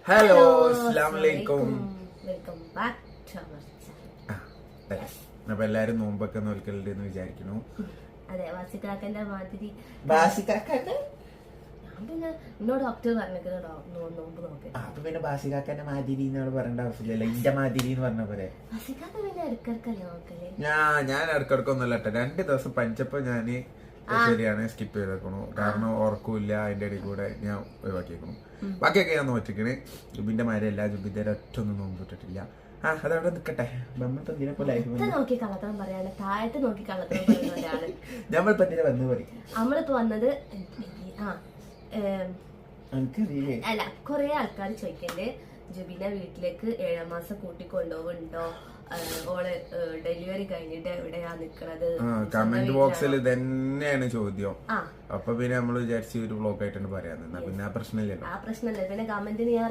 Hello അസ്സലാമലൈക്കും. Welcome back to our channel. അപ്പൊ എല്ലാരും നോമ്പൊക്കെ നോൽക്കലുണ്ട് എന്ന് വിചാരിക്കുന്നു. അതെ, വാസിക്കാക്കന്റെ മാതിരി ബാസിക്കാക്കന്റെ ഞാൻ പിന്നെ എന്നോട് ഡോക്ടർ പറഞ്ഞിരിക്കുന്നു നോമ്പ് നോക്ക്. അപ്പൊ പിന്നെ ബാസിക്കാക്കന്റെ മാതിരി എന്നോട് പറയേണ്ട ആവശ്യമില്ലല്ലോ, ഇന്റെ മാതിരി എന്ന് പറഞ്ഞ പോലെ. വാസിക്കാക്ക പിന്നെ ഇടക്കിടക്കല്ലേ നോക്കല്. ഞാൻ ഇടക്കിടക്കൊന്നുമല്ല കേട്ടോ, 2 ദിവസം പനിച്ചപ്പോ ഞാന് ശരിയാണ് സ്കിപ്പ് ചെയ്തേക്കണു. കാരണം ഉറക്കൂല്ല, അതിന്റെ ഇടയിൽ കൂടെ ഞാൻ ഒഴിവാക്കിയേക്കണു. ബാക്കിയൊക്കെ ഞാൻ നോറ്റിക്കണ്. ജുബിന്റെ മാരല്ല, ജുബിന്റെ ഒറ്റൊന്നും നോമ്പിട്ടിട്ടില്ല. അതവിടെ നിക്കട്ടെ. നോക്കി കള്ളത്തരം പറയാണ്, താഴത്ത് നോക്കി കള്ളത്തരം പറയുന്ന ഒരാള്. നമ്മളിപ്പോ എന്തിനാ വന്ന് പറയും? നമ്മളിപ്പോ വന്നത് എനിക്കറിയില്ലേ. അല്ല, കൊറേ ആൾക്കാർ ചോദിക്കണ്ടേ ജുബിനെ വീട്ടിലേക്ക് 7 മാസം കൂട്ടിക്കൊണ്ടുപോകുന്നുണ്ടോ, ഓള് ഡെലിവറി കഴിഞ്ഞിട്ട് എവിടെയാ നിക്കണത്. കമന്റ് ബോക്സിൽ തന്നെയാണ് ചോദ്യം. അപ്പൊ പിന്നെ നമ്മള് വിചാരിച്ച് ഒരു വ്ലോഗ് ആയിട്ടാണ് പറയാൻ. പിന്നെ ആ പ്രശ്നമില്ലല്ലോ. പിന്നെ കമന്റിന് ഞാൻ